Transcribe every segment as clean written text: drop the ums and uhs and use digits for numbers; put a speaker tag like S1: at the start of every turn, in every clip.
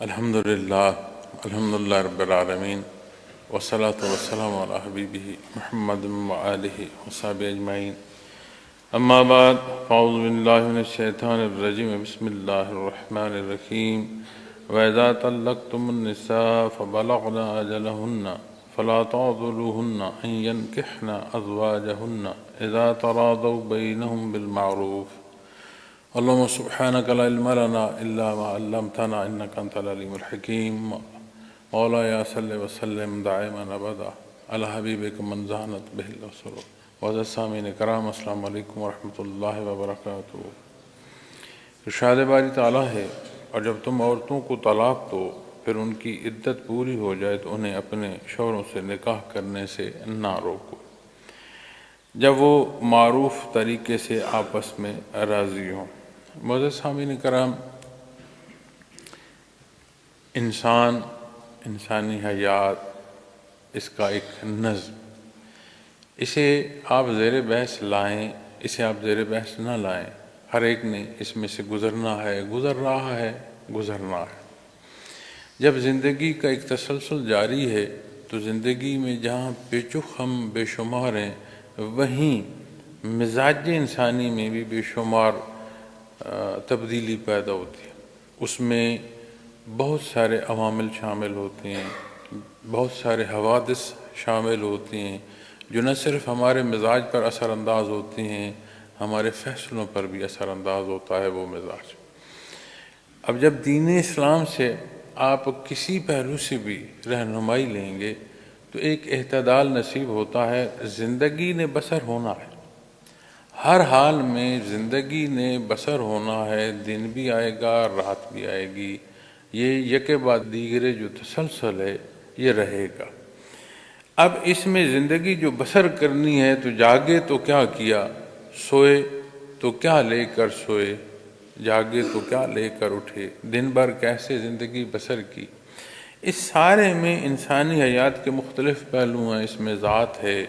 S1: الحمدللہ رب العالمین والصلاة والسلام علی حبیبہ محمد وآلہ وصحبہ اجمعین اما بعد فاعوذ باللہ من الشیطان الرجیم بسم اللہ الرحمن الرحیم وَإِذَا طَلَّقْتُمُ النِّسَاءَ فَبَلَغْنَ أَجَلَهُنَّ فَلَا تَعْضُلُوهُنَّ أَن يَنكِحْنَ أَزْوَاجَهُنَّ إِذَا تَرَاضَوْا بَيْنَهُم بِالْمَعْرُوفِ اللهم سبحانك لا علم لنا إلا ما علمتنا إنك أنت العليم الحكيم مولاي صل وسلم دائما أبدا على حبيبك من زانت به الأسر وعزیز سامعین کرام السلام علیکم ورحمۃ اللہ وبرکاتہ۔ ارشاد باری تعالیٰ ہے، اور جب تم عورتوں کو طلاق دو پھر ان کی عدت پوری ہو جائے تو انہیں اپنے شوہروں سے نکاح کرنے سے نہ روکو جب وہ معروف طریقے سے آپس میں راضی ہوں۔ معزز سامعین کرام، انسانی حیات، اس کا ایک نظم، اسے آپ زیر بحث لائیں، اسے آپ زیر بحث نہ لائیں، ہر ایک نے اس میں سے گزرنا ہے، گزر رہا ہے، گزرنا ہے۔ جب زندگی کا ایک تسلسل جاری ہے تو زندگی میں جہاں پیچ و خم بے شمار ہیں، وہیں مزاج انسانی میں بھی بے شمار تبدیلی پیدا ہوتی ہے۔ اس میں بہت سارے عوامل شامل ہوتے ہیں، بہت سارے حوادث شامل ہوتے ہیں جو نہ صرف ہمارے مزاج پر اثر انداز ہوتے ہیں، ہمارے فیصلوں پر بھی اثر انداز ہوتا ہے وہ مزاج۔ اب جب دین اسلام سے آپ کسی پہلو سے بھی رہنمائی لیں گے تو ایک اعتدال نصیب ہوتا ہے۔ زندگی نے بسر ہونا ہے، ہر حال میں زندگی نے بسر ہونا ہے، دن بھی آئے گا، رات بھی آئے گی، یہ یکے بعد دیگرے جو تسلسل ہے یہ رہے گا۔ اب اس میں زندگی جو بسر کرنی ہے تو جاگے تو کیا کیا، سوئے تو کیا لے کر سوئے، جاگے تو کیا لے کر اٹھے، دن بھر کیسے زندگی بسر کی۔ اس سارے میں انسانی حیات کے مختلف پہلو ہیں، اس میں ذات ہے،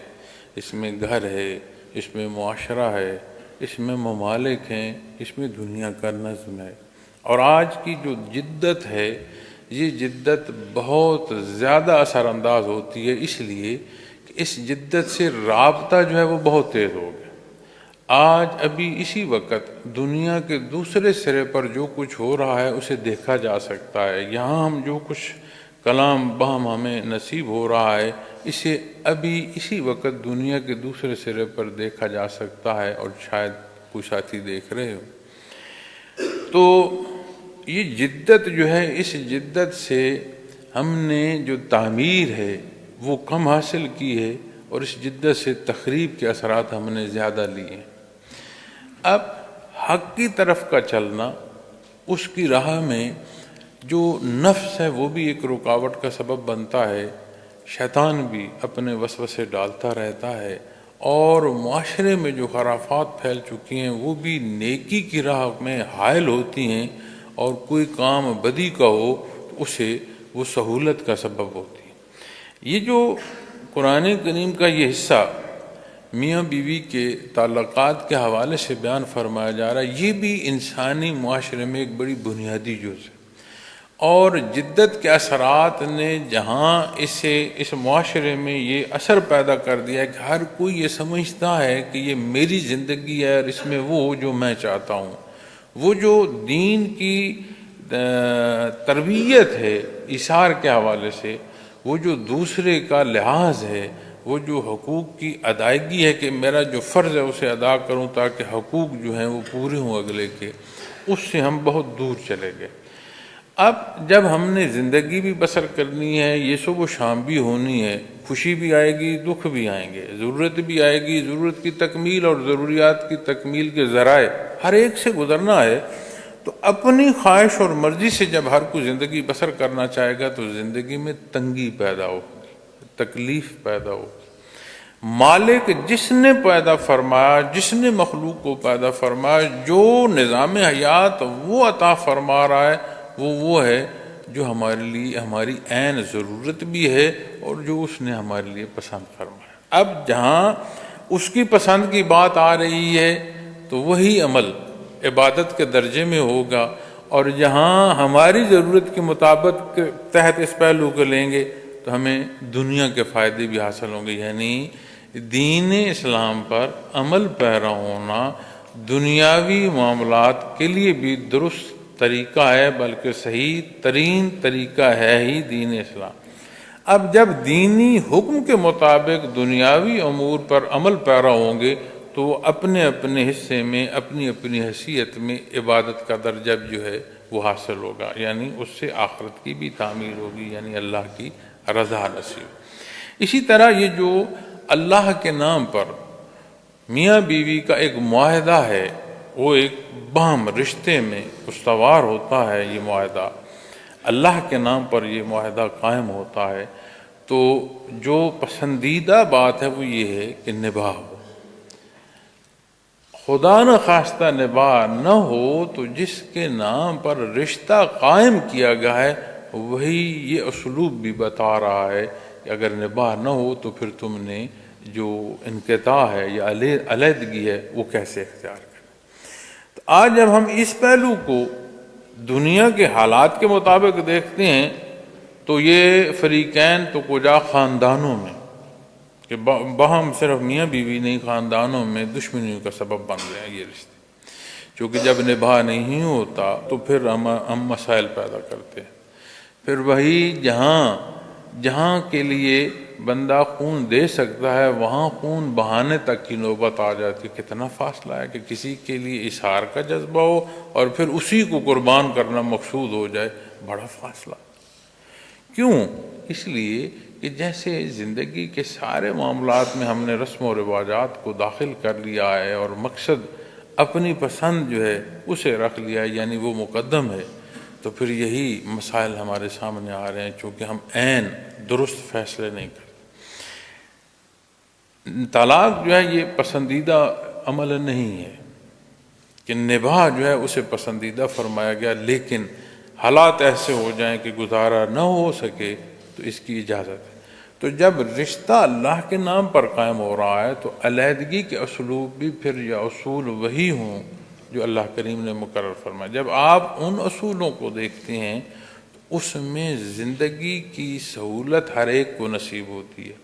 S1: اس میں گھر ہے، اس میں معاشرہ ہے، اس میں ممالک ہیں، اس میں دنیا کا نظم ہے۔ اور آج کی جو جدت ہے یہ جدت بہت زیادہ اثر انداز ہوتی ہے، اس لیے کہ اس جدت سے رابطہ جو ہے وہ بہت تیز ہو گیا۔ آج ابھی اسی وقت دنیا کے دوسرے سرے پر جو کچھ ہو رہا ہے اسے دیکھا جا سکتا ہے، یہاں ہم جو کچھ کلام باہم ہمیں نصیب ہو رہا ہے اسے ابھی اسی وقت دنیا کے دوسرے سرے پر دیکھا جا سکتا ہے، اور شاید کوئی ساتھی دیکھ رہے ہو۔ تو یہ جدت جو ہے، اس جدت سے ہم نے جو تعمیر ہے وہ کم حاصل کی ہے، اور اس جدت سے تخریب کے اثرات ہم نے زیادہ لیے ہیں۔ اب حق کی طرف کا چلنا، اس کی راہ میں جو نفس ہے وہ بھی ایک رکاوٹ کا سبب بنتا ہے، شیطان بھی اپنے وسوسے ڈالتا رہتا ہے، اور معاشرے میں جو خرافات پھیل چکی ہیں وہ بھی نیکی کی راہ میں حائل ہوتی ہیں، اور کوئی کام بدی کا ہو تو اسے وہ سہولت کا سبب ہوتی ہے۔ یہ جو قرآن کریم کا یہ حصہ میاں بیوی کے تعلقات کے حوالے سے بیان فرمایا جا رہا ہے، یہ بھی انسانی معاشرے میں ایک بڑی بنیادی جز ہے، اور جدت کے اثرات نے جہاں اس معاشرے میں یہ اثر پیدا کر دیا ہے کہ ہر کوئی یہ سمجھتا ہے کہ یہ میری زندگی ہے، اور اس میں وہ جو میں چاہتا ہوں، وہ جو دین کی تربیت ہے ایثار کے حوالے سے، وہ جو دوسرے کا لحاظ ہے، وہ جو حقوق کی ادائیگی ہے کہ میرا جو فرض ہے اسے ادا کروں تاکہ حقوق جو ہیں وہ پورے ہوں اگلے کے، اس سے ہم بہت دور چلے گئے۔ اب جب ہم نے زندگی بھی بسر کرنی ہے، یہ صبح و شام بھی ہونی ہے، خوشی بھی آئے گی، دکھ بھی آئیں گے، ضرورت بھی آئے گی، ضرورت کی تکمیل اور ضروریات کی تکمیل کے ذرائع ہر ایک سے گزرنا ہے، تو اپنی خواہش اور مرضی سے جب ہر کوئی زندگی بسر کرنا چاہے گا تو زندگی میں تنگی پیدا ہوگی، تکلیف پیدا ہوگی۔ مالک جس نے پیدا فرمایا، جس نے مخلوق کو پیدا فرمایا، جو نظام حیات وہ عطا فرما رہا ہے، وہ ہے جو ہمارے لیے ہماری عین ضرورت بھی ہے، اور جو اس نے ہمارے لیے پسند فرمایا۔ اب جہاں اس کی پسند کی بات آ رہی ہے تو وہی عمل عبادت کے درجے میں ہوگا، اور جہاں ہماری ضرورت کے مطابق کے تحت اس پہلو کو لیں گے تو ہمیں دنیا کے فائدے بھی حاصل ہوں گے۔ یعنی دین اسلام پر عمل پیرا ہونا دنیاوی معاملات کے لیے بھی درست طریقہ ہے، بلکہ صحیح ترین طریقہ ہے ہی دین اسلام۔ اب جب دینی حکم کے مطابق دنیاوی امور پر عمل پیرا ہوں گے تو وہ اپنے اپنے حصے میں اپنی اپنی حیثیت میں عبادت کا درجہ جو ہے وہ حاصل ہوگا، یعنی اس سے آخرت کی بھی تعمیر ہوگی، یعنی اللہ کی رضا نصیب۔ اسی طرح یہ جو اللہ کے نام پر میاں بیوی کا ایک معاہدہ ہے، وہ ایک باہم رشتے میں استوار ہوتا ہے۔ یہ معاہدہ اللہ کے نام پر یہ معاہدہ قائم ہوتا ہے، تو جو پسندیدہ بات ہے وہ یہ ہے کہ نباہ ہو۔ خدا نہ خواستہ نباہ نہ ہو تو جس کے نام پر رشتہ قائم کیا گیا ہے وہی یہ اسلوب بھی بتا رہا ہے کہ اگر نباہ نہ ہو تو پھر تم نے جو انقطاع ہے یا علیحدگی ہے وہ کیسے اختیار کریں۔ تو آج جب ہم اس پہلو کو دنیا کے حالات کے مطابق دیکھتے ہیں تو یہ فریقین تو کجا خاندانوں میں کہ باہم صرف میاں بیوی نہیں، خاندانوں میں دشمنیوں کا سبب بن رہے ہیں یہ رشتے، چونکہ جب نباہ نہیں ہوتا تو پھر ہم مسائل پیدا کرتے ہیں۔ پھر وہی جہاں کے لیے بندہ خون دے سکتا ہے وہاں خون بہانے تک کی نوبت آ جاتی ہے۔ کتنا فاصلہ ہے کہ کسی کے لیے اظہار کا جذبہ ہو اور پھر اسی کو قربان کرنا مقصود ہو جائے، بڑا فاصلہ۔ کیوں؟ اس لیے کہ جیسے زندگی کے سارے معاملات میں ہم نے رسم و رواجات کو داخل کر لیا ہے اور مقصد اپنی پسند جو ہے اسے رکھ لیا ہے، یعنی وہ مقدم ہے، تو پھر یہی مسائل ہمارے سامنے آ رہے ہیں، چونکہ ہم عین درست فیصلے نہیں کرتے۔ طلاق جو ہے یہ پسندیدہ عمل نہیں ہے کہ نباہ جو ہے اسے پسندیدہ فرمایا گیا، لیکن حالات ایسے ہو جائیں کہ گزارا نہ ہو سکے تو اس کی اجازت ہے۔ تو جب رشتہ اللہ کے نام پر قائم ہو رہا ہے تو علیحدگی کے اسلوب بھی پھر یا اصول وہی ہوں جو اللہ کریم نے مقرر فرمایا۔ جب آپ ان اصولوں کو دیکھتے ہیں تو اس میں زندگی کی سہولت ہر ایک کو نصیب ہوتی ہے۔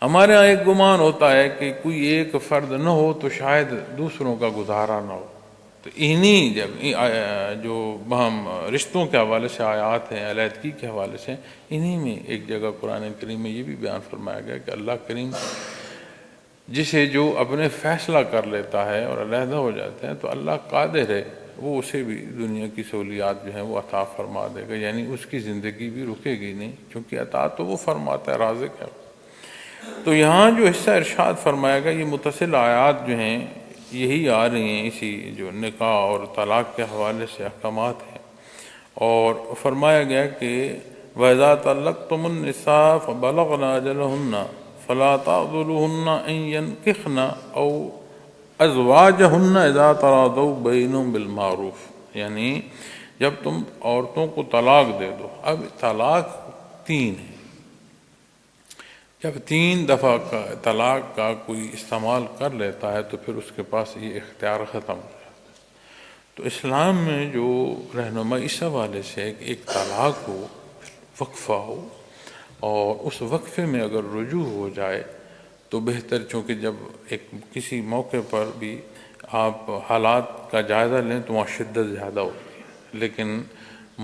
S1: ہمارے ہاں ایک گمان ہوتا ہے کہ کوئی ایک فرد نہ ہو تو شاید دوسروں کا گزارا نہ ہو، تو انہی جو ہم رشتوں کے حوالے سے آیات ہیں، علیحدگی کے حوالے سے، انہی میں ایک جگہ قرآن کریم میں یہ بھی بیان فرمایا گیا کہ اللہ کریم جسے جو اپنے فیصلہ کر لیتا ہے اور علیحدہ ہو جاتے ہیں تو اللہ قادر ہے وہ اسے بھی دنیا کی سہولیات جو ہیں وہ عطا فرما دے گا، یعنی اس کی زندگی بھی رکے گی نہیں، کیونکہ عطا تو وہ فرماتا ہے، رازق ہے۔ تو یہاں جو حصہ ارشاد فرمایا گا یہ متصل آیات جو ہیں یہی آ رہی ہیں اسی جو نکاح اور طلاق کے حوالے سے احکامات ہیں، اور فرمایا گیا کہ وَإِذَا طَلَّقْتُمُ النِّسَاءَ فَبَلَغْنَ أَجَلَهُنَّ فَلَا تَعْضُلُوهُنَّ أَن يَنكِحْنَ أَوْ أَزْوَاجَهُنَّ إِذَا تَرَاضَوْا بَيْنَهُم بِالْمَعْرُوفِ، یعنی جب تم عورتوں کو طلاق دے دو، اب طلاق 3 ہے، جب 3 دفعہ طلاق کا کوئی استعمال کر لیتا ہے تو پھر اس کے پاس یہ اختیار ختم ہو جاتا ہے۔ تو اسلام میں جو رہنمائی اس حوالے سے کہ ایک طلاق ہو، وقفہ ہو، اور اس وقفے میں اگر رجوع ہو جائے تو بہتر، چونکہ جب ایک کسی موقع پر بھی آپ حالات کا جائزہ لیں تو وہاں شدت زیادہ ہوتی ہے، لیکن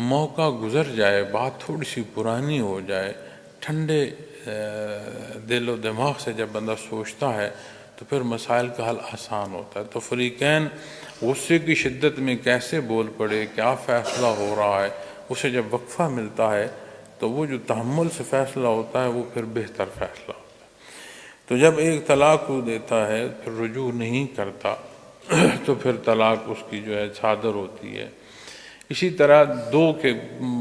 S1: موقع گزر جائے، بات تھوڑی سی پرانی ہو جائے، ٹھنڈے دل و دماغ سے جب بندہ سوچتا ہے تو پھر مسائل کا حل آسان ہوتا ہے۔ تو فریقین غصے کی شدت میں کیسے بول پڑے، کیا فیصلہ ہو رہا ہے، اسے جب وقفہ ملتا ہے تو وہ جو تحمل سے فیصلہ ہوتا ہے وہ پھر بہتر فیصلہ ہوتا ہے۔ تو جب ایک طلاق کو دیتا ہے پھر رجوع نہیں کرتا تو پھر طلاق اس کی جو ہے صادر ہوتی ہے۔ اسی طرح 2 کے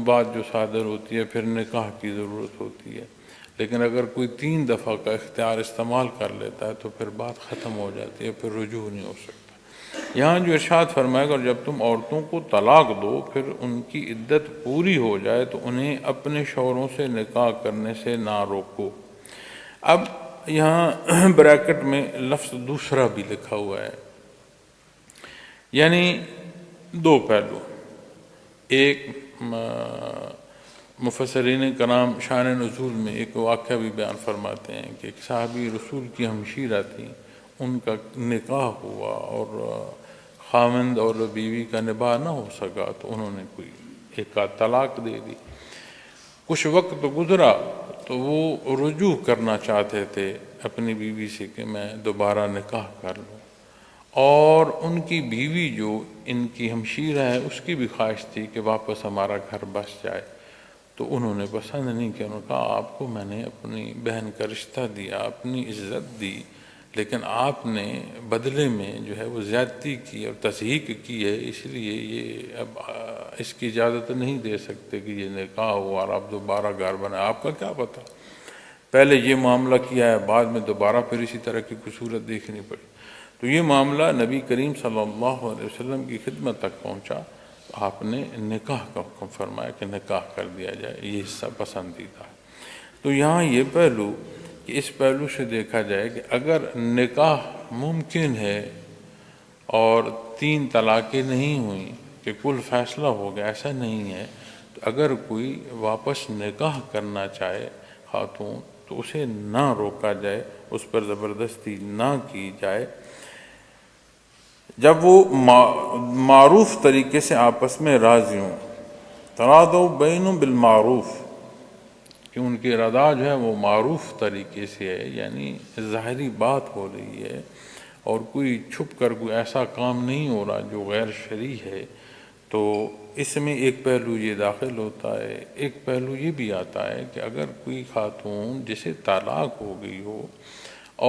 S1: بعد جو صادر ہوتی ہے پھر نکاح کی ضرورت ہوتی ہے، لیکن اگر کوئی 3 دفعہ کا اختیار استعمال کر لیتا ہے تو پھر بات ختم ہو جاتی ہے، پھر رجوع نہیں ہو سکتا۔ یہاں جو ارشاد فرمائے گا جب تم عورتوں کو طلاق دو پھر ان کی عدت پوری ہو جائے تو انہیں اپنے شوہروں سے نکاح کرنے سے نہ روکو۔ اب یہاں بریکٹ میں لفظ دوسرا بھی لکھا ہوا ہے، یعنی 2 پہلو۔ ایک مفسرین کرام شان نزول میں ایک واقعہ بھی بیان فرماتے ہیں کہ ایک صحابی رسول کی ہمشیرہ تھیں، ان کا نکاح ہوا اور خاوند اور بیوی کا نباہ نہ ہو سکا تو انہوں نے کوئی ایک آدھ طلاق دے دی۔ کچھ وقت گزرا تو وہ رجوع کرنا چاہتے تھے اپنی بیوی سے کہ میں دوبارہ نکاح کر لوں، اور ان کی بیوی جو ان کی ہمشیرہ ہے اس کی بھی خواہش تھی کہ واپس ہمارا گھر بس جائے، تو انہوں نے پسند نہیں کیا۔ انہوں نے کہا آپ کو میں نے اپنی بہن کا رشتہ دیا، اپنی عزت دی، لیکن آپ نے بدلے میں جو ہے وہ زیادتی کی اور تضحیک کی ہے، اس لیے یہ اب اس کی اجازت نہیں دے سکتے کہ یہ نکاح ہو اور آپ دوبارہ گھر بنائیں۔ آپ کا کیا پتہ، پہلے یہ معاملہ کیا ہے، بعد میں دوبارہ پھر اسی طرح کی صورت دیکھنی پڑی۔ تو یہ معاملہ نبی کریم صلی اللہ علیہ وسلم کی خدمت تک پہنچا، تو آپ نے نکاح کا حکم فرمایا کہ نکاح کر دیا جائے، یہ حصہ پسندیدہ ہے۔ تو یہاں یہ پہلو کہ اس پہلو سے دیکھا جائے کہ اگر نکاح ممکن ہے اور 3 طلاقیں نہیں ہوئیں کہ کل فیصلہ ہو گیا، ایسا نہیں ہے، تو اگر کوئی واپس نکاح کرنا چاہے خاتون تو اسے نہ روکا جائے، اس پر زبردستی نہ کی جائے، جب وہ معروف طریقے سے آپس میں راضی ہوں۔ تراضوا بینہم بالمعروف، کہ ان کی رضا جو ہے وہ معروف طریقے سے ہے، یعنی ظاہری بات ہو رہی ہے اور کوئی چھپ کر کوئی ایسا کام نہیں ہو رہا جو غیر شرعی ہے، تو اس میں ایک پہلو یہ داخل ہوتا ہے۔ ایک پہلو یہ بھی آتا ہے کہ اگر کوئی خاتون جسے طلاق ہو گئی ہو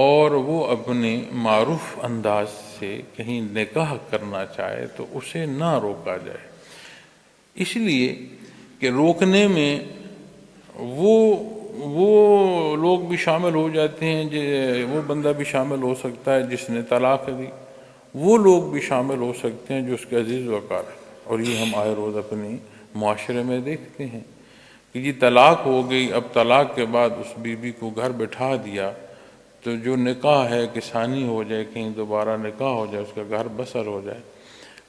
S1: اور وہ اپنے معروف انداز سے کہیں نکاح کرنا چاہے تو اسے نہ روکا جائے، اس لیے کہ روکنے میں وہ لوگ بھی شامل ہو جاتے ہیں، وہ بندہ بھی شامل ہو سکتا ہے جس نے طلاق دی، وہ لوگ بھی شامل ہو سکتے ہیں جو اس کے عزیز وقار ہیں، اور یہ ہم آئے روز اپنی معاشرے میں دیکھتے ہیں کہ یہ طلاق ہو گئی، اب طلاق کے بعد اس بیوی کو گھر بٹھا دیا تو جو نکاح ہے کہ ثانی ہو جائے، کہیں دوبارہ نکاح ہو جائے، اس کا گھر بسر ہو جائے،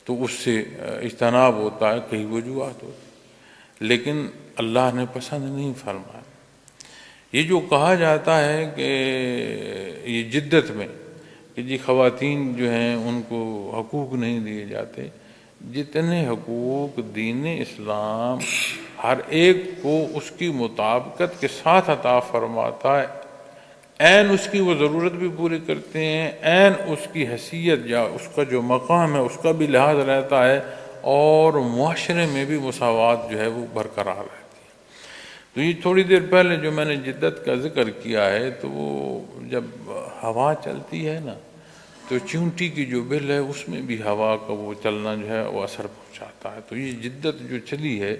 S1: تو اس سے اجتناب ہوتا ہے، کئی وجوہات ہوتی، لیکن اللہ نے پسند نہیں فرمایا۔ یہ جو کہا جاتا ہے کہ یہ جدت میں کہ جی خواتین جو ہیں ان کو حقوق نہیں دیے جاتے، جتنے حقوق دین اسلام ہر ایک کو اس کی مطابقت کے ساتھ عطا فرماتا ہے، عین اس کی وہ ضرورت بھی پوری کرتے ہیں، عین اس کی حیثیت یا اس کا جو مقام ہے اس کا بھی لحاظ رہتا ہے، اور معاشرے میں بھی مساوات جو ہے وہ برقرار رہتی ہے۔ تو یہ تھوڑی دیر پہلے جو میں نے جدت کا ذکر کیا ہے، تو وہ جب ہوا چلتی ہے نا تو چونٹی کی جو بل ہے اس میں بھی ہوا کا وہ چلنا جو ہے وہ اثر پہنچاتا ہے۔ تو یہ جدت جو چلی ہے،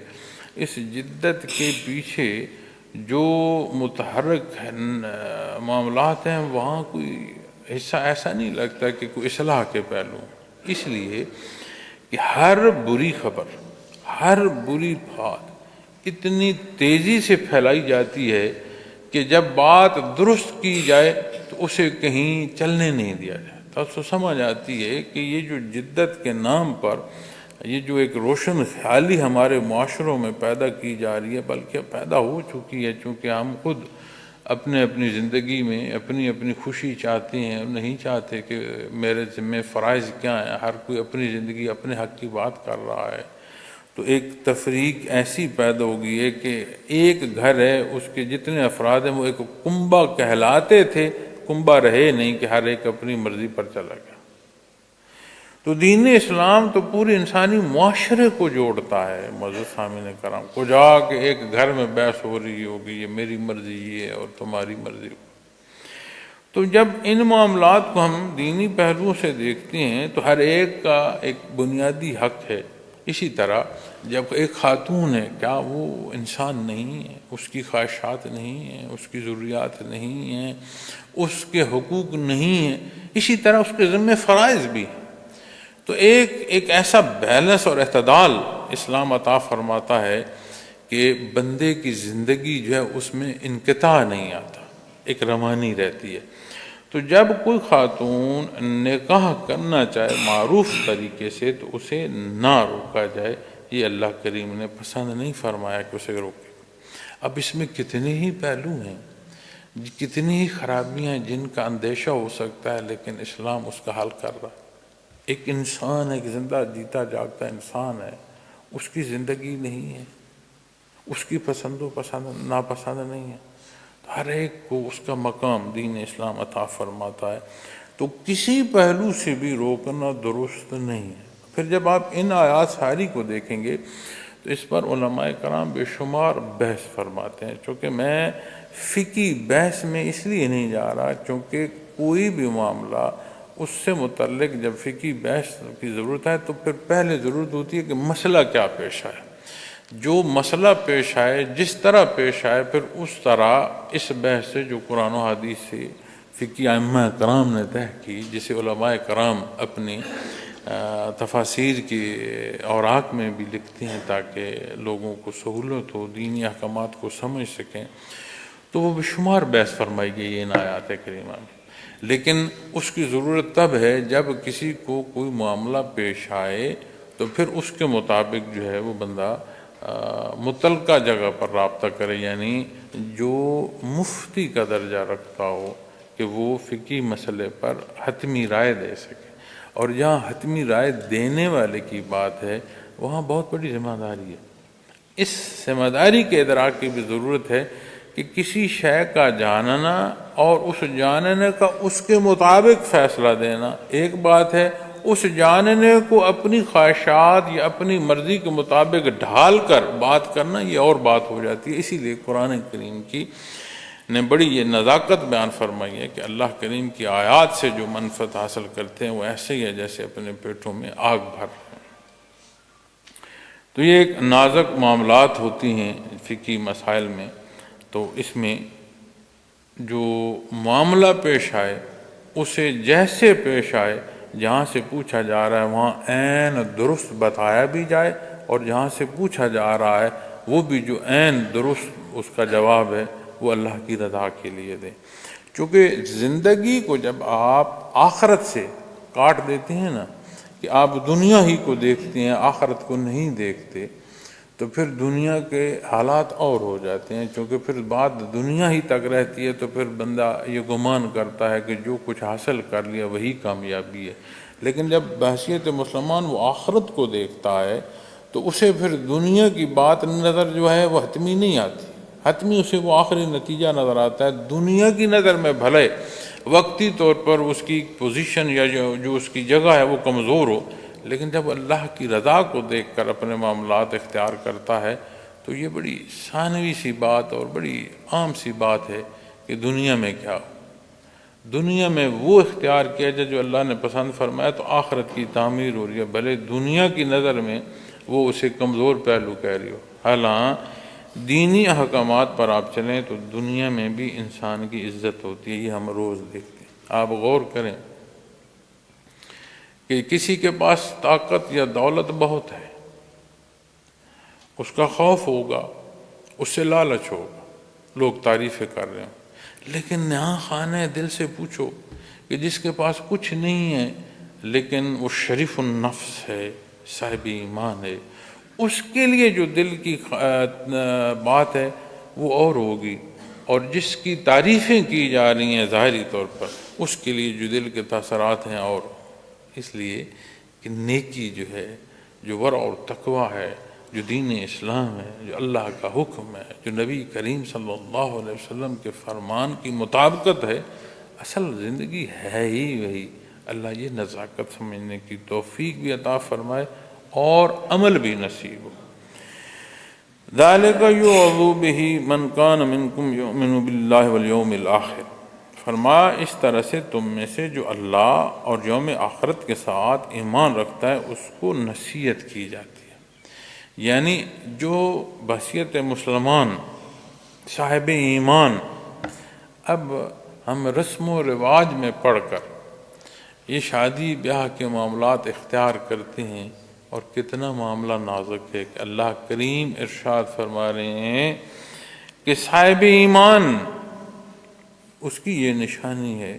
S1: اس جدت کے پیچھے جو متحرک معاملات ہیں وہاں کوئی حصہ ایسا نہیں لگتا کہ کوئی اصلاح کے پہلو، اس لیے کہ ہر بری خبر، ہر بری بات اتنی تیزی سے پھیلائی جاتی ہے کہ جب بات درست کی جائے تو اسے کہیں چلنے نہیں دیا جاتا۔ تو سمجھ آتی ہے کہ یہ جو جدت کے نام پر یہ جو ایک روشن خیالی ہمارے معاشروں میں پیدا کی جا رہی ہے، بلکہ پیدا ہو چکی ہے، چونکہ ہم خود اپنی زندگی میں اپنی خوشی چاہتے ہیں، نہیں چاہتے کہ میرے ذمہ فرائض کیا ہیں، ہر کوئی اپنی زندگی اپنے حق کی بات کر رہا ہے، تو ایک تفریق ایسی پیدا ہو گئی ہے کہ ایک گھر ہے، اس کے جتنے افراد ہیں وہ ایک کنبہ کہلاتے تھے، کنبہ رہے نہیں کہ ہر ایک اپنی مرضی پر چلا گیا۔ تو دین اسلام تو پوری انسانی معاشرے کو جوڑتا ہے۔ معزز سامعین کرام، کو جا کے ایک گھر میں بحث ہو رہی ہوگی، یہ میری مرضی یہ ہے اور تمہاری مرضی وہ۔ تو جب ان معاملات کو ہم دینی پہلوؤں سے دیکھتے ہیں تو ہر ایک کا ایک بنیادی حق ہے۔ اسی طرح جب ایک خاتون ہے، کیا وہ انسان نہیں ہے؟ اس کی خواہشات نہیں ہیں، اس کی ضروریات نہیں ہیں، اس کے حقوق نہیں ہیں، اسی طرح اس کے ذمہ فرائض بھی ہیں۔ تو ایک ایسا بیلنس اور اعتدال اسلام عطا فرماتا ہے کہ بندے کی زندگی جو ہے اس میں انقطاع نہیں آتا، ایک روانی رہتی ہے۔ تو جب کوئی خاتون نکاح کرنا چاہے معروف طریقے سے تو اسے نہ روکا جائے، یہ اللہ کریم نے پسند نہیں فرمایا کہ اسے روکے۔ اب اس میں کتنے ہی پہلو ہیں، کتنی ہی خرابیاں ہیں جن کا اندیشہ ہو سکتا ہے، لیکن اسلام اس کا حل کر رہا ہے۔ ایک انسان ہے، ایک زندہ جیتا جاگتا انسان ہے، اس کی زندگی نہیں ہے، اس کی پسند و پسند ناپسند نہیں ہے، ہر ایک کو اس کا مقام دین اسلام عطا فرماتا ہے، تو کسی پہلو سے بھی روکنا درست نہیں ہے۔ پھر جب آپ ان آیات ساری کو دیکھیں گے تو اس پر علماء کرام بے شمار بحث فرماتے ہیں، چونکہ میں فقہی بحث میں اس لیے نہیں جا رہا چونکہ کوئی بھی معاملہ اس سے متعلق جب فقہی بحث کی ضرورت ہے تو پھر پہلے ضرورت ہوتی ہے کہ مسئلہ کیا پیش آئے، جو مسئلہ پیش آئے جس طرح پیش آئے پھر اس طرح اس بحث سے جو قرآن و حدیث سے فقہی ائمہ کرام نے طے کی، جسے علماء کرام اپنی تفاسیر کی اوراق میں بھی لکھتے ہیں تاکہ لوگوں کو سہولت ہو، دینی احکامات کو سمجھ سکیں، تو وہ بے شمار بحث فرمائی گئی ہے ان آیات کریمہ میں۔ لیکن اس کی ضرورت تب ہے جب کسی کو کوئی معاملہ پیش آئے تو پھر اس کے مطابق جو ہے وہ بندہ متعلقہ جگہ پر رابطہ کرے، یعنی جو مفتی کا درجہ رکھتا ہو کہ وہ فقہی مسئلے پر حتمی رائے دے سکے، اور جہاں حتمی رائے دینے والے کی بات ہے وہاں بہت بڑی ذمہ داری ہے۔ اس ذمہ داری کے ادراک کی بھی ضرورت ہے کہ کسی شے کا جاننا اور اس جاننے کا اس کے مطابق فیصلہ دینا ایک بات ہے، اس جاننے کو اپنی خواہشات یا اپنی مرضی کے مطابق ڈھال کر بات کرنا یہ اور بات ہو جاتی ہے۔ اسی لیے قرآن کریم کی نے بڑی یہ نزاکت بیان فرمائی ہے کہ اللہ کریم کی آیات سے جو منفعت حاصل کرتے ہیں وہ ایسے ہی ہے جیسے اپنے پیٹوں میں آگ بھر رہے ہیں۔ تو یہ ایک نازک معاملات ہوتی ہیں فقہی مسائل میں، تو اس میں جو معاملہ پیش آئے اسے جیسے پیش آئے، جہاں سے پوچھا جا رہا ہے وہاں عین درست بتایا بھی جائے، اور جہاں سے پوچھا جا رہا ہے وہ بھی جو عین درست اس کا جواب ہے وہ اللہ کی رضا کے لیے دیں۔ چونکہ زندگی کو جب آپ آخرت سے کاٹ دیتے ہیں نا، کہ آپ دنیا ہی کو دیکھتے ہیں آخرت کو نہیں دیکھتے، تو پھر دنیا کے حالات اور ہو جاتے ہیں، چونکہ پھر بات دنیا ہی تک رہتی ہے تو پھر بندہ یہ گمان کرتا ہے کہ جو کچھ حاصل کر لیا وہی کامیابی ہے۔ لیکن جب بحیثیت مسلمان وہ آخرت کو دیکھتا ہے تو اسے پھر دنیا کی بات نظر جو ہے وہ حتمی نہیں آتی، حتمی اسے وہ آخری نتیجہ نظر آتا ہے۔ دنیا کی نظر میں بھلے وقتی طور پر اس کی پوزیشن یا جو اس کی جگہ ہے وہ کمزور ہو، لیکن جب اللہ کی رضا کو دیکھ کر اپنے معاملات اختیار کرتا ہے تو یہ بڑی ثانوی سی بات اور بڑی عام سی بات ہے کہ دنیا میں کیا ہو، دنیا میں وہ اختیار کیا جائے جو اللہ نے پسند فرمایا، تو آخرت کی تعمیر ہو رہی ہے، بھلے دنیا کی نظر میں وہ اسے کمزور پہلو کہہ رہی ہو۔ حالانکہ دینی احکامات پر آپ چلیں تو دنیا میں بھی انسان کی عزت ہوتی ہے، یہ ہم روز دیکھتے ہیں۔ آپ غور کریں کہ کسی کے پاس طاقت یا دولت بہت ہے، اس کا خوف ہوگا، اس سے لالچ ہوگا، لوگ تعریفیں کر رہے ہوں، لیکن نہاں خانہ دل سے پوچھو کہ جس کے پاس کچھ نہیں ہے لیکن وہ شریف النفس ہے، صاحب ایمان ہے، اس کے لیے جو دل کی بات ہے وہ اور ہوگی، اور جس کی تعریفیں کی جا رہی ہیں ظاہری طور پر اس کے لیے جو دل کے تاثرات ہیں اور اس لیے کہ نیکی جو ہے، جو ورع اور تقوی ہے، جو دین اسلام ہے، جو اللہ کا حکم ہے، جو نبی کریم صلی اللہ علیہ وسلم کے فرمان کی مطابقت ہے، اصل زندگی ہے ہی وہی۔ اللہ یہ نزاکت سمجھنے کی توفیق بھی عطا فرمائے اور عمل بھی نصیب ہو۔ ذَلِكَ يُوعَظُ بِهِ مَنْ كَانَ مِنْكُمْ يُؤْمِنُ بِاللَّهِ وَالْيَوْمِ الْآخِرِ۔ فرمایا اس طرح سے تم میں سے جو اللہ اور یوم آخرت کے ساتھ ایمان رکھتا ہے اس کو نصیحت کی جاتی ہے، یعنی جو بحیثیت مسلمان صاحب ایمان، اب ہم رسم و رواج میں پڑھ کر یہ شادی بیاہ کے معاملات اختیار کرتے ہیں، اور کتنا معاملہ نازک ہے کہ اللہ کریم ارشاد فرما رہے ہیں کہ صاحب ایمان اس کی یہ نشانی ہے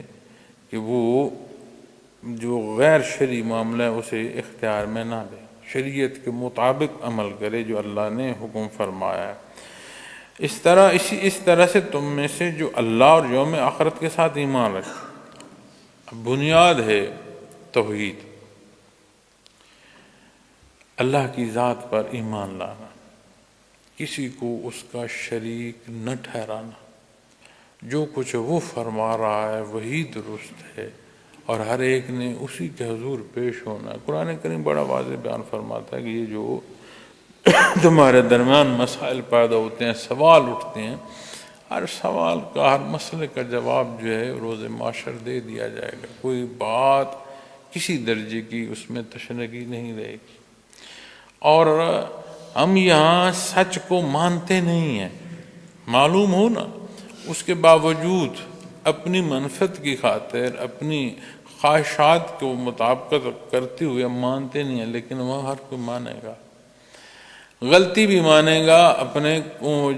S1: کہ وہ جو غیر شرعی معاملہ ہے اسے اختیار میں نہ لے۔ شریعت کے مطابق عمل کرے جو اللہ نے حکم فرمایا ہے۔ اس طرح سے تم میں سے جو اللہ اور یوم آخرت کے ساتھ ایمان رکھے۔ بنیاد ہے توحید، اللہ کی ذات پر ایمان لانا، کسی کو اس کا شریک نہ ٹھہرانا، جو کچھ وہ فرما رہا ہے وہی درست ہے، اور ہر ایک نے اسی کے حضور پیش ہونا ہے۔ قرآن کریم بڑا واضح بیان فرماتا ہے کہ یہ جو تمہارے درمیان مسائل پیدا ہوتے ہیں، سوال اٹھتے ہیں، ہر سوال کا، ہر مسئلے کا جواب جو ہے روز محشر دے دیا جائے گا۔ کوئی بات کسی درجے کی اس میں تشنگی نہیں رہے گی۔ اور ہم یہاں سچ کو مانتے نہیں ہیں، معلوم ہو نا، اس کے باوجود اپنی منفعت کی خاطر اپنی خواہشات کو مطابقت کرتے ہوئے ہم مانتے نہیں ہیں، لیکن وہاں ہر کوئی مانے گا، غلطی بھی مانے گا، اپنے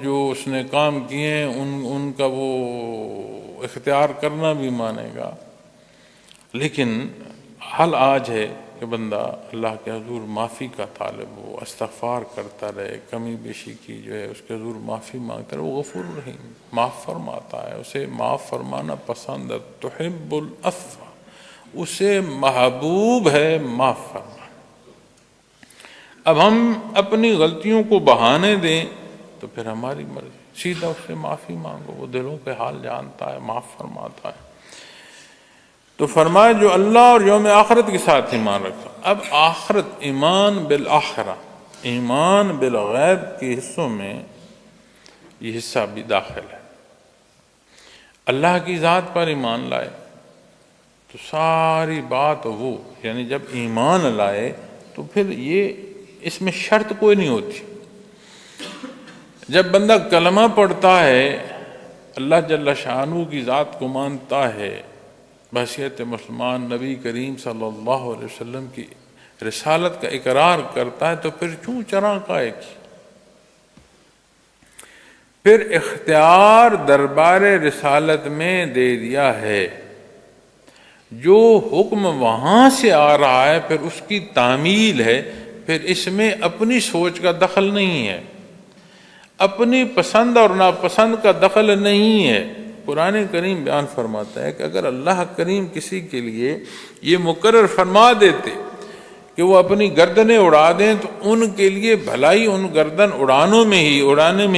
S1: جو اس نے کام کیے ہیں ان کا وہ اختیار کرنا بھی مانے گا۔ لیکن حل آج ہے کہ بندہ اللہ کے حضور معافی کا طالب ہو، استغفار کرتا رہے، کمی بیشی کی جو ہے اس کے حضور معافی مانگتا رہے۔ وہ غفور رحیم، معاف فرماتا ہے، اسے معاف فرمانا پسند ہے، تحب العفو، اسے محبوب ہے معاف فرمانا۔ اب ہم اپنی غلطیوں کو بہانے دیں تو پھر ہماری مرضی، سیدھا اس سے معافی مانگو، وہ دلوں کے حال جانتا ہے، معاف فرماتا ہے۔ تو فرمایا جو اللہ اور یوم آخرت کے ساتھ ایمان رکھتا۔ اب آخرت، ایمان بالآخرہ، ایمان بالغیب کے حصوں میں یہ حصہ بھی داخل ہے۔ اللہ کی ذات پر ایمان لائے تو ساری بات وہ، یعنی جب ایمان لائے تو پھر یہ اس میں شرط کوئی نہیں ہوتی۔ جب بندہ کلمہ پڑھتا ہے، اللہ جل شانہ کی ذات کو مانتا ہے، بحیثیت مسلمان نبی کریم صلی اللہ علیہ وسلم کی رسالت کا اقرار کرتا ہے، تو پھر چوں چراں کائے کی، پھر اختیار دربار رسالت میں دے دیا ہے۔ جو حکم وہاں سے آ رہا ہے پھر اس کی تعمیل ہے، پھر اس میں اپنی سوچ کا دخل نہیں ہے، اپنی پسند اور ناپسند کا دخل نہیں ہے۔ قرآن کریم بیان فرماتا ہے کہ اگر اللہ کریم کسی کے لیے یہ مقرر فرما دیتے کہ وہ اپنی گردنیں اڑا دیں تو ان کے لیے بھلائی ان گردن اڑانے میں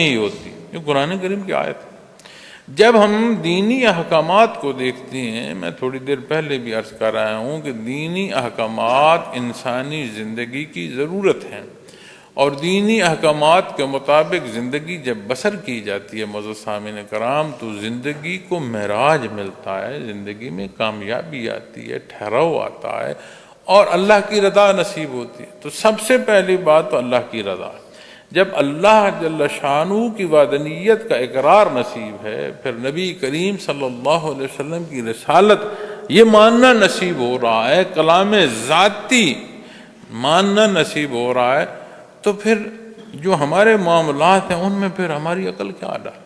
S1: ہی ہوتی۔ یہ قرآن کریم کی آیت ہے۔ جب ہم دینی احکامات کو دیکھتے ہیں، میں تھوڑی دیر پہلے بھی عرض کر رہا ہوں کہ دینی احکامات انسانی زندگی کی ضرورت ہیں، اور دینی احکامات کے مطابق زندگی جب بسر کی جاتی ہے معزز سامعین کرام، تو زندگی کو معراج ملتا ہے، زندگی میں کامیابی آتی ہے، ٹھہراؤ آتا ہے، اور اللہ کی رضا نصیب ہوتی ہے۔ تو سب سے پہلی بات تو اللہ کی رضا ہے۔ جب اللہ جل شانہ کی وحدانیت کا اقرار نصیب ہے، پھر نبی کریم صلی اللہ علیہ وسلم کی رسالت یہ ماننا نصیب ہو رہا ہے، کلام ذاتی ماننا نصیب ہو رہا ہے، تو پھر جو ہمارے معاملات ہیں ان میں پھر ہماری عقل کیا ڈال۔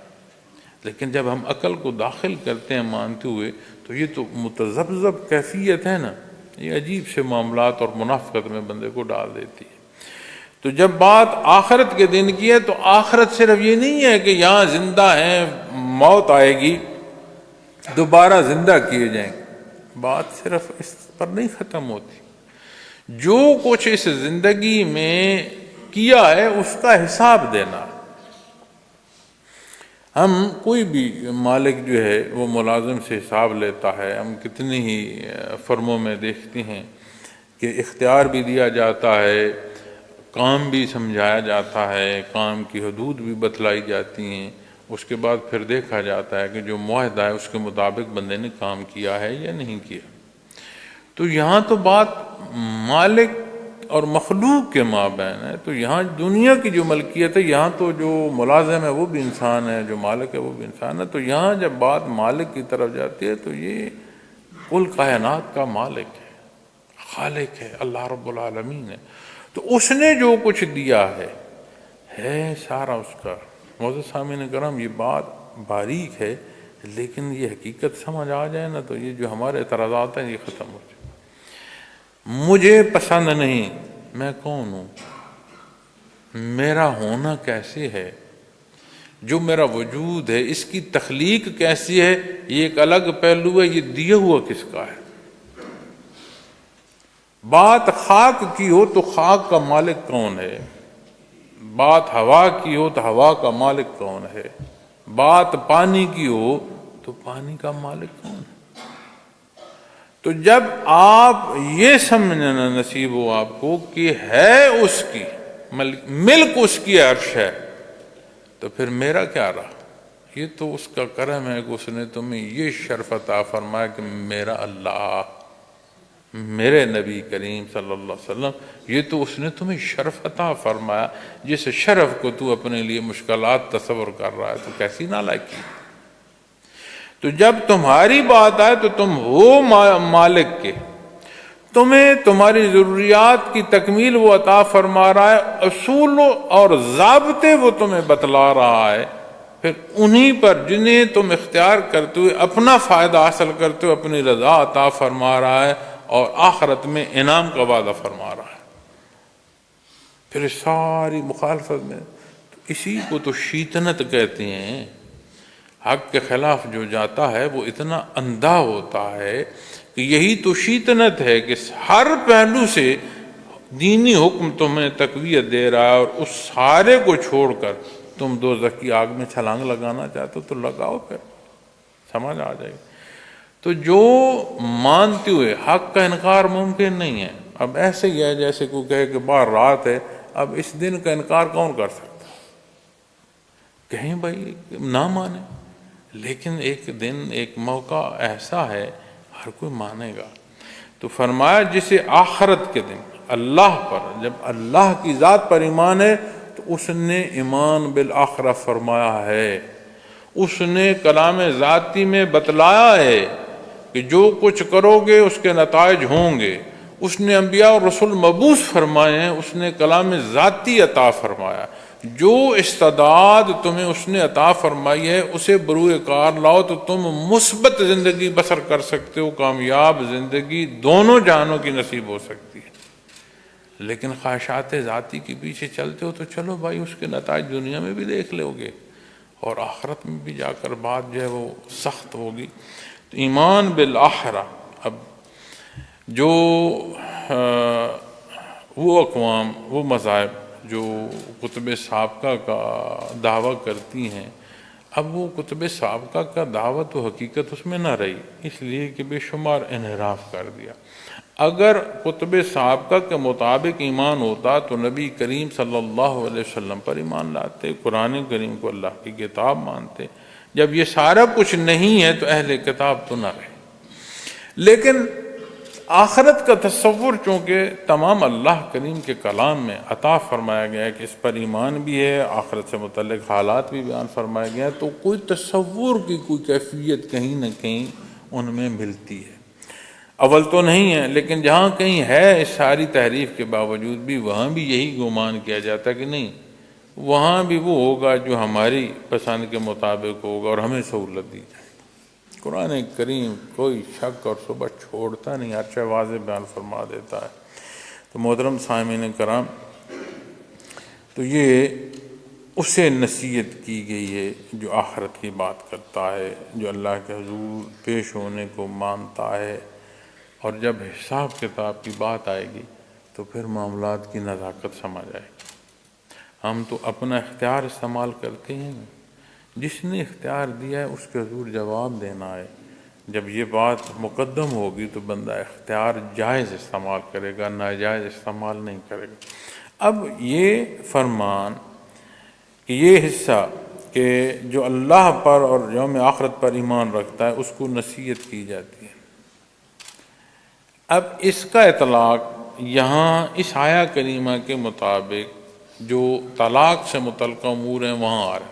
S1: لیکن جب ہم عقل کو داخل کرتے ہیں مانتے ہوئے، تو یہ تو متذبذب کیفیت ہے نا، یہ عجیب سے معاملات اور منافقت میں بندے کو ڈال دیتی ہے۔ تو جب بات آخرت کے دن کی ہے تو آخرت صرف یہ نہیں ہے کہ یہاں زندہ ہیں، موت آئے گی دوبارہ زندہ کیے جائیں گے، بات صرف اس پر نہیں ختم ہوتی۔ جو کچھ اس زندگی میں کیا ہے اس کا حساب دینا۔ ہم کوئی بھی مالک جو ہے وہ ملازم سے حساب لیتا ہے، ہم کتنی ہی فرموں میں دیکھتے ہیں کہ اختیار بھی دیا جاتا ہے، کام بھی سمجھایا جاتا ہے، کام کی حدود بھی بتلائی جاتی ہیں، اس کے بعد پھر دیکھا جاتا ہے کہ جو معاہدہ ہے اس کے مطابق بندے نے کام کیا ہے یا نہیں کیا۔ تو یہاں تو بات مالک اور مخلوق کے مابین ہے، تو یہاں دنیا کی جو ملکیت ہے، یہاں تو جو ملازم ہے وہ بھی انسان ہے، جو مالک ہے وہ بھی انسان ہے۔ تو یہاں جب بات مالک کی طرف جاتی ہے تو یہ کل کائنات کا مالک ہے، خالق ہے، اللہ رب العالمین ہے۔ تو اس نے جو کچھ دیا ہے سارا اس کا۔ معزز سامعین کرام، یہ بات باریک ہے، لیکن یہ حقیقت سمجھ آ جائے نا تو یہ جو ہمارے اعتراضات ہیں یہ ختم ہو جائے۔ مجھے پسند نہیں میں کون ہوں، میرا ہونا کیسے ہے، جو میرا وجود ہے اس کی تخلیق کیسی ہے، یہ ایک الگ پہلو ہے، یہ دیا ہوا کس کا ہے۔ بات خاک کی ہو تو خاک کا مالک کون ہے، بات ہوا کی ہو تو ہوا کا مالک کون ہے، بات پانی کی ہو تو پانی کا مالک کون ہے۔ تو جب آپ یہ سمجھنا نصیب ہو آپ کو کہ ہے اس کی ملک اس کی عرش ہے، تو پھر میرا کیا رہا، یہ تو اس کا کرم ہے کہ اس نے تمہیں یہ شرف عطا فرمایا کہ میرا اللہ، میرے نبی کریم صلی اللہ علیہ وسلم، یہ تو اس نے تمہیں شرف عطا فرمایا، جس شرف کو تو اپنے لیے مشکلات تصور کر رہا ہے، تو کیسی نالائکی۔ تو جب تمہاری بات آئے تو تم ہو مالک کے، تمہیں تمہاری ضروریات کی تکمیل وہ عطا فرما رہا ہے، اصول اور ضابطے وہ تمہیں بتلا رہا ہے، پھر انہی پر جنہیں تم اختیار کرتے ہوئے اپنا فائدہ حاصل کرتے ہوئے اپنی رضا عطا فرما رہا ہے اور آخرت میں انعام کا وعدہ فرما رہا ہے۔ پھر ساری مخالفت میں اسی کو تو شیطنت کہتے ہیں۔ حق کے خلاف جو جاتا ہے وہ اتنا اندھا ہوتا ہے کہ یہی تو شیطنت ہے کہ ہر پہلو سے دینی حکم تمہیں تقویت دے رہا ہے، اور اس سارے کو چھوڑ کر تم دوزخ کی آگ میں چھلانگ لگانا چاہتے ہو تو لگاؤ، پھر سمجھ آ جائے گی۔ تو جو مانتے ہوئے حق کا انکار ممکن نہیں ہے، اب ایسے ہی ہے جیسے کوئی کہے کہ باہر رات ہے، اب اس دن کا انکار کون کر سکتا، کہیں بھائی نہ مانے، لیکن ایک دن ایک موقع ایسا ہے ہر کوئی مانے گا۔ تو فرمایا جسے آخرت کے دن اللہ پر، جب اللہ کی ذات پر ایمان ہے تو اس نے ایمان بالآخرہ فرمایا ہے، اس نے کلام ذاتی میں بتلایا ہے کہ جو کچھ کرو گے اس کے نتائج ہوں گے، اس نے انبیاء اور رسول مبعوث فرمائے ہیں، اس نے کلام ذاتی عطا فرمایا، جو استعداد تمہیں اس نے عطا فرمائی ہے اسے بروئے کار لاؤ تو تم مثبت زندگی بسر کر سکتے ہو، کامیاب زندگی دونوں جہانوں کی نصیب ہو سکتی ہے۔ لیکن خواہشات ذاتی کے پیچھے چلتے ہو تو چلو بھائی اس کے نتائج دنیا میں بھی دیکھ لو گے اور آخرت میں بھی جا کر بات جو ہے وہ سخت ہوگی۔ تو ایمان بالآخرہ، اب جو وہ اقوام، وہ مذاہب جو کتب سابقہ کا دعویٰ کرتی ہیں، اب وہ کتب سابقہ کا دعوت و حقیقت اس میں نہ رہی، اس لیے کہ بے شمار انحراف کر دیا۔ اگر کتب سابقہ کے مطابق ایمان ہوتا تو نبی کریم صلی اللہ علیہ وسلم پر ایمان لاتے، قرآن کریم کو اللہ کی کتاب مانتے۔ جب یہ سارا کچھ نہیں ہے تو اہل کتاب تو نہ رہے۔ لیکن آخرت کا تصور چونکہ تمام اللہ کریم کے کلام میں عطا فرمایا گیا ہے کہ اس پر ایمان بھی ہے، آخرت سے متعلق حالات بھی بیان فرمائے گئے ہیں، تو کوئی تصور کی کوئی کیفیت کہیں نہ کہیں ان میں ملتی ہے۔ اول تو نہیں ہے، لیکن جہاں کہیں ہے اس ساری تحریف کے باوجود بھی وہاں بھی یہی گمان کیا جاتا ہے کہ نہیں، وہاں بھی وہ ہوگا جو ہماری پسند کے مطابق ہوگا اور ہمیں سہولت دی جائے۔ قرآن کریم کوئی شک اور شبہ چھوڑتا نہیں، ہر شے واضح بیان فرما دیتا ہے۔ تو محترم سامعین کرام، تو یہ اسے نصیحت کی گئی ہے جو آخرت کی بات کرتا ہے، جو اللہ کے حضور پیش ہونے کو مانتا ہے، اور جب حساب کتاب کی بات آئے گی تو پھر معاملات کی نزاکت سمجھ آئے گی۔ ہم تو اپنا اختیار استعمال کرتے ہیں، جس نے اختیار دیا ہے اس کے حضور جواب دینا ہے۔ جب یہ بات مقدم ہوگی تو بندہ اختیار جائز استعمال کرے گا، ناجائز استعمال نہیں کرے گا۔ اب یہ فرمان، یہ حصہ کہ جو اللہ پر اور یوم آخرت پر ایمان رکھتا ہے اس کو نصیحت کی جاتی ہے، اب اس کا اطلاق یہاں اس آیہ کریمہ کے مطابق جو طلاق سے متعلقہ امور ہیں وہاں آ رہا ہے،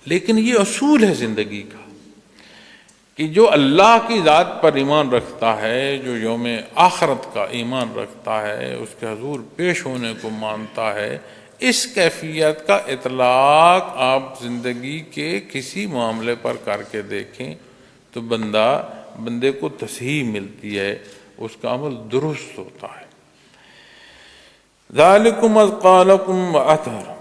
S1: لیکن یہ اصول ہے زندگی کا کہ جو اللہ کی ذات پر ایمان رکھتا ہے، جو یوم آخرت کا ایمان رکھتا ہے، اس کے حضور پیش ہونے کو مانتا ہے، اس کیفیت کا اطلاق آپ زندگی کے کسی معاملے پر کر کے دیکھیں تو بندے کو تصحیح ملتی ہے، اس کا عمل درست ہوتا ہے۔ ذالکم ازکی لکم واطہر،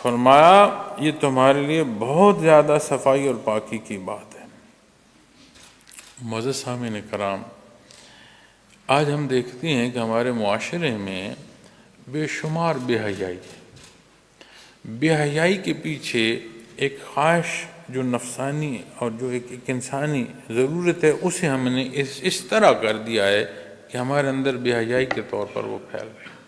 S1: فرمایا یہ تمہارے لیے بہت زیادہ صفائی اور پاکی کی بات ہے۔ معزز سامعین کرام، آج ہم دیکھتے ہیں کہ ہمارے معاشرے میں بے شمار بے حیائی ہے۔ بے حیائی کے پیچھے ایک خواہش جو نفسانی اور جو ایک انسانی ضرورت ہے، اسے ہم نے اس طرح کر دیا ہے کہ ہمارے اندر بے حیائی کے طور پر وہ پھیل رہی ہے۔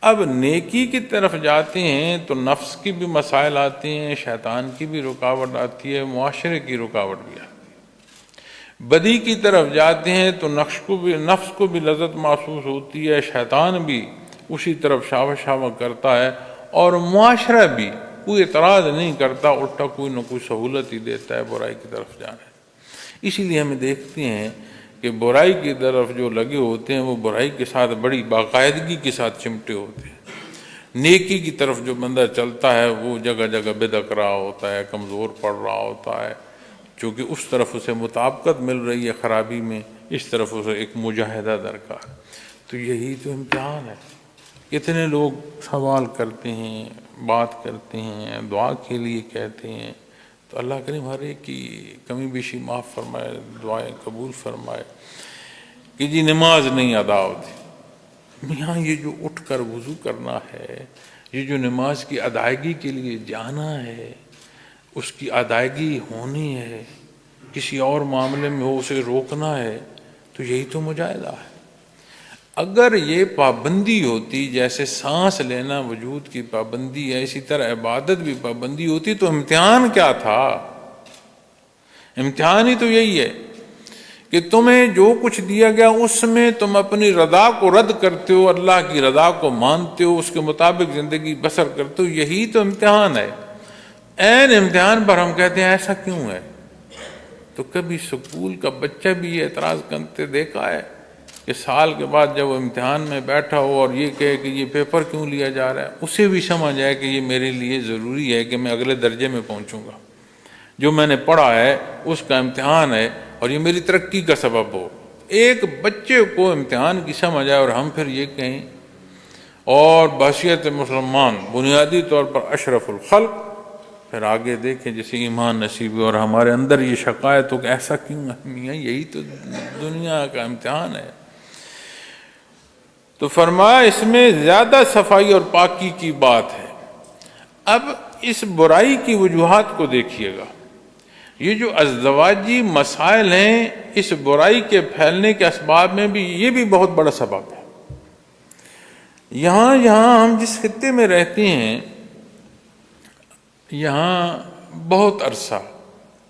S1: اب نیکی کی طرف جاتے ہیں تو نفس کی بھی مسائل آتے ہیں، شیطان کی بھی رکاوٹ آتی ہے، معاشرے کی رکاوٹ بھی آتی ہے۔ بدی کی طرف جاتے ہیں تو نفس کو بھی لذت محسوس ہوتی ہے، شیطان بھی اسی طرف شاور شاور کرتا ہے، اور معاشرہ بھی کوئی اعتراض نہیں کرتا، الٹا کوئی نہ کوئی سہولت ہی دیتا ہے برائی کی طرف جانے۔ اسی لیے ہمیں دیکھتے ہیں کہ برائی کی طرف جو لگے ہوتے ہیں وہ برائی کے ساتھ بڑی باقاعدگی کے ساتھ چمٹے ہوتے ہیں۔ نیکی کی طرف جو بندہ چلتا ہے وہ جگہ جگہ بدک رہا ہوتا ہے، کمزور پڑ رہا ہوتا ہے، چونکہ اس طرف اسے مطابقت مل رہی ہے خرابی میں، اس طرف اسے ایک مجاہدہ درکار۔ تو یہی تو امتحان ہے۔ کتنے لوگ سوال کرتے ہیں، بات کرتے ہیں، دعا کے لیے کہتے ہیں، تو اللہ کریم ہر ایک کی کمی بیشی معاف فرمائے، دعائیں قبول فرمائے۔ کہ جی نماز نہیں ادا ہوتی، یہاں یہ جو اٹھ کر وضو کرنا ہے، یہ جو نماز کی ادائیگی کے لیے جانا ہے، اس کی ادائیگی ہونی ہے، کسی اور معاملے میں ہو اسے روکنا ہے، تو یہی تو مجاہدہ ہے۔ اگر یہ پابندی ہوتی، جیسے سانس لینا وجود کی پابندی ہے، اسی طرح عبادت بھی پابندی ہوتی، تو امتحان کیا تھا؟ امتحان ہی تو یہی ہے کہ تمہیں جو کچھ دیا گیا اس میں تم اپنی رضا کو رد کرتے ہو، اللہ کی رضا کو مانتے ہو، اس کے مطابق زندگی بسر کرتے ہو، یہی تو امتحان ہے۔ عین امتحان پر ہم کہتے ہیں ایسا کیوں ہے؟ تو کبھی سکول کا بچہ بھی یہ اعتراض کرتے دیکھا ہے کہ سال کے بعد جب وہ امتحان میں بیٹھا ہو اور یہ کہے کہ یہ پیپر کیوں لیا جا رہا ہے، اسے بھی سمجھ آئے کہ یہ میرے لیے ضروری ہے کہ میں اگلے درجے میں پہنچوں گا، جو میں نے پڑھا ہے اس کا امتحان ہے اور یہ میری ترقی کا سبب ہو۔ ایک بچے کو امتحان کی سمجھ آئے اور ہم پھر یہ کہیں، اور بحیثیت مسلمان بنیادی طور پر اشرف الخلق، پھر آگے دیکھیں جیسے ایمان نصیب اور ہمارے اندر یہ شکایت ہو کہ ایسا کیوں ہے؟ یہی تو دنیا کا امتحان ہے۔ تو فرمایا اس میں زیادہ صفائی اور پاکی کی بات ہے۔ اب اس برائی کی وجوہات کو دیکھیے گا، یہ جو ازدواجی مسائل ہیں، اس برائی کے پھیلنے کے اسباب میں بھی یہ بھی بہت بڑا سبب ہے۔ یہاں ہم جس خطے میں رہتے ہیں، یہاں بہت عرصہ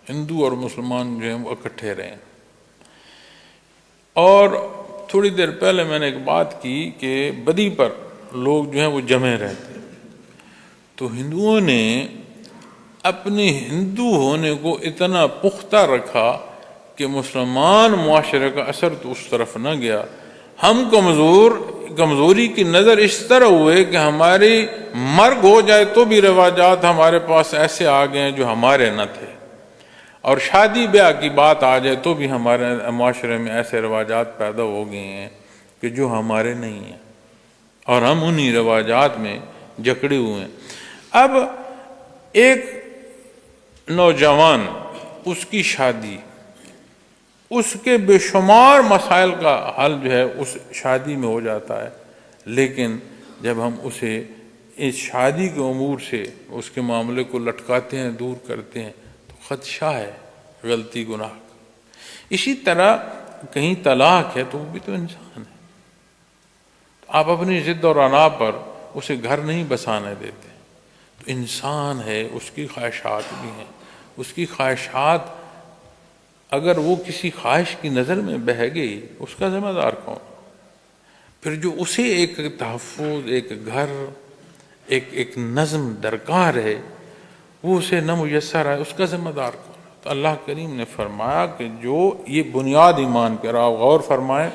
S1: ہندو اور مسلمان جو ہیں وہ اکٹھے رہے ہیں، اور تھوڑی دیر پہلے میں نے ایک بات کی کہ بدی پر لوگ جو ہیں وہ جمع رہتے ہیں، تو ہندوؤں نے اپنے ہندو ہونے کو اتنا پختہ رکھا کہ مسلمان معاشرے کا اثر تو اس طرف نہ گیا۔ ہم کمزوری کی نظر اس طرح ہوئے کہ ہماری مرگ ہو جائے تو بھی رواجات ہمارے پاس ایسے آ گئے ہیں جو ہمارے نہ تھے، اور شادی بیاہ کی بات آ جائے تو بھی ہمارے معاشرے میں ایسے رواجات پیدا ہو گئے ہیں کہ جو ہمارے نہیں ہیں، اور ہم انہی رواجات میں جکڑے ہوئے ہیں۔ اب ایک نوجوان، اس کی شادی، اس کے بے شمار مسائل کا حل جو ہے اس شادی میں ہو جاتا ہے، لیکن جب ہم اسے اس شادی کے امور سے اس کے معاملے کو لٹکاتے ہیں، دور کرتے ہیں، تو خدشہ ہے غلطی گناہ کا۔ اسی طرح کہیں طلاق ہے تو وہ بھی تو انسان ہے، آپ اپنی ضد اور انا پر اسے گھر نہیں بسانے دیتے، تو انسان ہے، اس کی خواہشات بھی ہیں، اس کی خواہشات اگر وہ کسی خواہش کی نظر میں بہہ گئی، اس کا ذمہ دار کون؟ پھر جو اسے ایک تحفظ، ایک گھر، ایک نظم درکار ہے، وہ اسے نہ میسر ہے، اس کا ذمہ دار کون؟ تو اللہ کریم نے فرمایا کہ جو یہ بنیاد ایمان پر آپ غور فرمائیں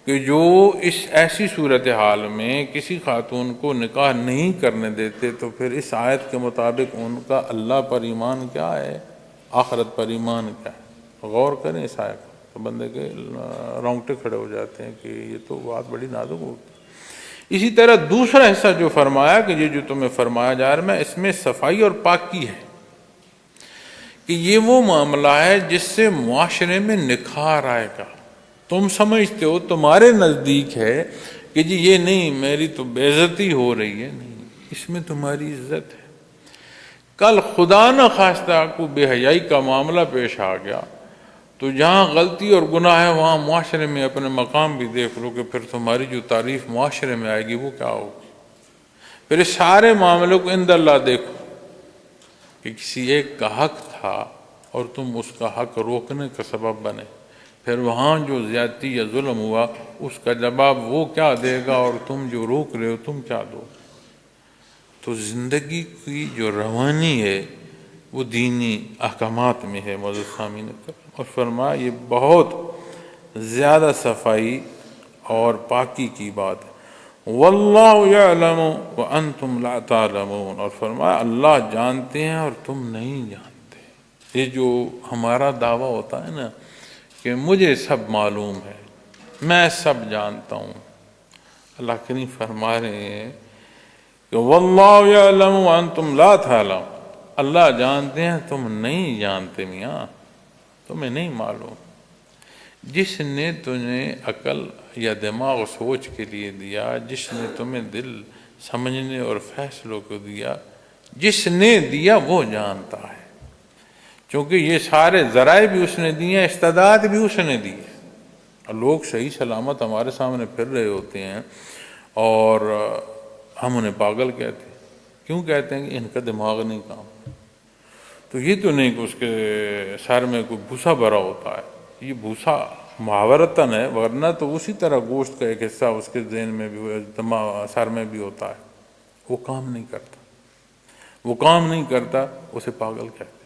S1: کہ جو اس ایسی صورتحال میں کسی خاتون کو نکاح نہیں کرنے دیتے، تو پھر اس آیت کے مطابق ان کا اللہ پر ایمان کیا ہے، آخرت پر ایمان کیا ہے؟ غور کریں اس آیت کو تو بندے کے رونگٹے کھڑے ہو جاتے ہیں کہ یہ تو بات بڑی نازک ہوتی ہے۔ اسی طرح دوسرا حصہ جو فرمایا کہ یہ جو تمہیں فرمایا جا رہا ہے اس میں صفائی اور پاکی ہے، کہ یہ وہ معاملہ ہے جس سے معاشرے میں نکھار آئے گا۔ تم سمجھتے ہو، تمہارے نزدیک ہے کہ جی یہ نہیں میری تو بے عزتی ہو رہی ہے، نہیں، اس میں تمہاری عزت ہے۔ کل خدا نہ خواستہ کو بے حیائی کا معاملہ پیش آ گیا تو جہاں غلطی اور گناہ ہے وہاں معاشرے میں اپنے مقام بھی دیکھ لو کہ پھر تمہاری جو تعریف معاشرے میں آئے گی وہ کیا ہوگی۔ پھر اس سارے معاملے کو عند اللہ دیکھو کہ کسی ایک کا حق تھا اور تم اس کا حق روکنے کا سبب بنے، پھر وہاں جو زیادتی یا ظلم ہوا اس کا جواب وہ کیا دے گا اور تم جو روک رہے ہو تم کیا دو۔ تو زندگی کی جو روانی ہے وہ دینی احکامات میں ہے معزز سامعین کرام، اور فرمایا یہ بہت زیادہ صفائی اور پاکی کی بات ہے۔ واللہ یعلم وانتم لا تعلمون، اور فرمایا اللہ جانتے ہیں اور تم نہیں جانتے۔ یہ جو ہمارا دعویٰ ہوتا ہے نا کہ مجھے سب معلوم ہے، میں سب جانتا ہوں، اللہ کریم فرما رہے ہیں کہ واللہ یعلم وانتم لا تعلمون، اللہ جانتے ہیں تم نہیں جانتے، میاں تمہیں نہیں معلوم۔ جس نے تمہیں عقل یا دماغ سوچ کے لیے دیا، جس نے تمہیں دل سمجھنے اور فیصلوں کو دیا، جس نے دیا وہ جانتا ہے، چونکہ یہ سارے ذرائع بھی اس نے دیے، استعداد بھی اس نے دی ہے۔ اور لوگ صحیح سلامت ہمارے سامنے پھر رہے ہوتے ہیں اور ہم انہیں پاگل کہتے ہیں۔ کیوں کہتے ہیں؟ کہ ان کا دماغ نہیں کام۔ تو یہ تو نہیں کہ اس کے سر میں کوئی بھوسا بھرا ہوتا ہے، یہ بھوسا محاورتاً ہے، ورنہ تو اسی طرح گوشت کا ایک حصہ اس کے ذہن میں بھی سر میں بھی ہوتا ہے، وہ کام نہیں کرتا، وہ کام نہیں کرتا، اسے پاگل کہتے ہیں۔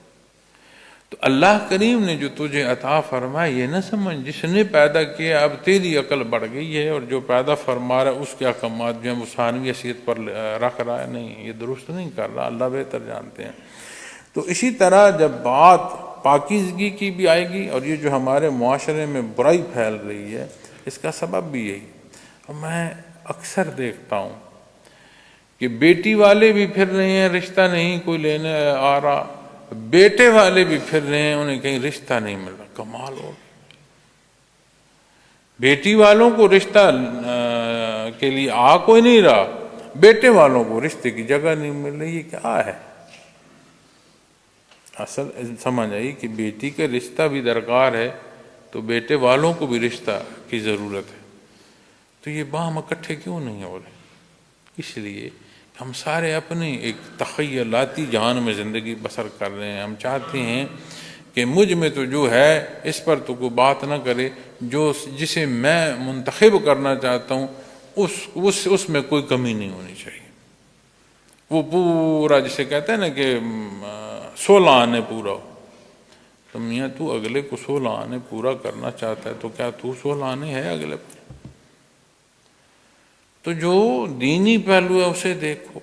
S1: تو اللہ کریم نے جو تجھے عطا فرمایا یہ نہ سمجھ جس نے پیدا کیا اب تیری عقل بڑھ گئی ہے اور جو پیدا فرما رہا ہے اس کے احکامات جو ہیں وہ ثانوی حیثیت پر رکھ رہا ہے، نہیں، یہ درست نہیں کر رہا، اللہ بہتر جانتے ہیں۔ تو اسی طرح جب بات پاکیزگی کی بھی آئے گی، اور یہ جو ہمارے معاشرے میں برائی پھیل رہی ہے اس کا سبب بھی یہی، اور میں اکثر دیکھتا ہوں کہ بیٹی والے بھی پھر رہے ہیں رشتہ نہیں کوئی لینے آ رہا، بیٹے والے بھی پھر رہے ہیں انہیں کہیں رشتہ نہیں مل رہا۔ کمال ہو، بیٹی والوں کو رشتہ کے لیے آ کوئی نہیں رہا، بیٹے والوں کو رشتے کی جگہ نہیں مل رہی، یہ کیا ہے؟ اصل سمجھ آئی کہ بیٹی کا رشتہ بھی درکار ہے تو بیٹے والوں کو بھی رشتہ کی ضرورت ہے، تو یہ باہم اکٹھے کیوں نہیں ہو رہے؟ اس لیے ہم سارے اپنے ایک تخیلاتی جہان میں زندگی بسر کر رہے ہیں۔ ہم چاہتے ہیں کہ مجھ میں تو جو ہے اس پر تو کوئی بات نہ کرے، جو جسے میں منتخب کرنا چاہتا ہوں اس میں کوئی کمی نہیں ہونی چاہیے، وہ پورا جسے کہتے ہیں نا کہ 16 آنے پورا ہو۔ تو میاں تو اگلے کو 16 آنے پورا کرنا چاہتا ہے تو کیا تو 16 آنے ہے اگلے پر؟ تو جو دینی پہلو ہے اسے دیکھو،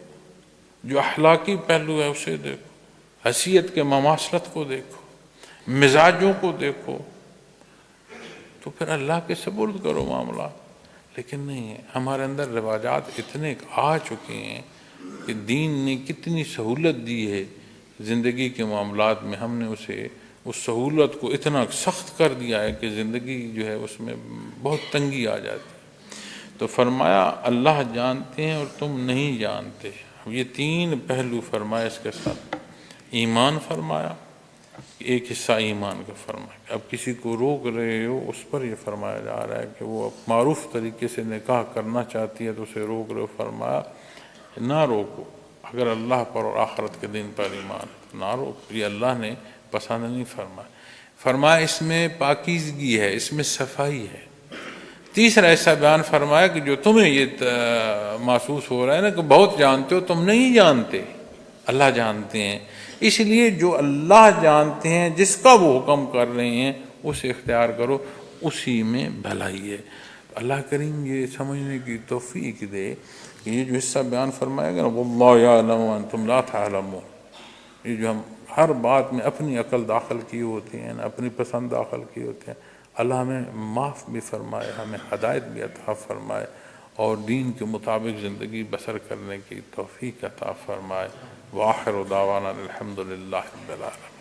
S1: جو اخلاقی پہلو ہے اسے دیکھو، حیثیت کے مماثلت کو دیکھو، مزاجوں کو دیکھو، تو پھر اللہ کے سپرد کرو معاملات۔ لیکن نہیں ہے، ہمارے اندر رواجات اتنے آ چکے ہیں کہ دین نے کتنی سہولت دی ہے زندگی کے معاملات میں، ہم نے اسے اس سہولت کو اتنا سخت کر دیا ہے کہ زندگی جو ہے اس میں بہت تنگی آ جاتی ہے۔ تو فرمایا اللہ جانتے ہیں اور تم نہیں جانتے۔ یہ 3 پہلو فرمایا اس کے ساتھ، ایمان فرمایا، ایک حصہ ایمان کا فرمایا، اب کسی کو روک رہے ہو اس پر یہ فرمایا جا رہا ہے کہ وہ معروف طریقے سے نکاح کرنا چاہتی ہے تو اسے روک رہے ہو، فرمایا نہ روکو، اگر اللہ پر اور آخرت کے دن پر ایمان ہے نہ روکو، یہ اللہ نے پسند نہیں فرمایا۔ فرمایا اس میں پاکیزگی ہے، اس میں صفائی ہے۔ تیسرا ایسا بیان فرمایا کہ جو تمہیں یہ محسوس ہو رہا ہے نا کہ بہت جانتے ہو، تم نہیں جانتے، اللہ جانتے ہیں، اس لیے جو اللہ جانتے ہیں جس کا وہ حکم کر رہے ہیں اسے اختیار کرو، اسی میں بھلائی ہے۔ اللہ کریم یہ سمجھنے کی توفیق دے کہ یہ جو حصہ بیان فرمایا گیا نا واللہ یعلم وانتم لا تعلمون، یہ جو ہم ہر بات میں اپنی عقل داخل کی ہوتی ہیں، اپنی پسند داخل کی ہوتی ہیں، اللہ ہمیں معاف بھی فرمائے، ہمیں ہدایت بھی عطا فرمائے، اور دین کے مطابق زندگی بسر کرنے کی توفیق عطا فرمائے۔ وآخر دعوانا الحمدللہ رب العالمین۔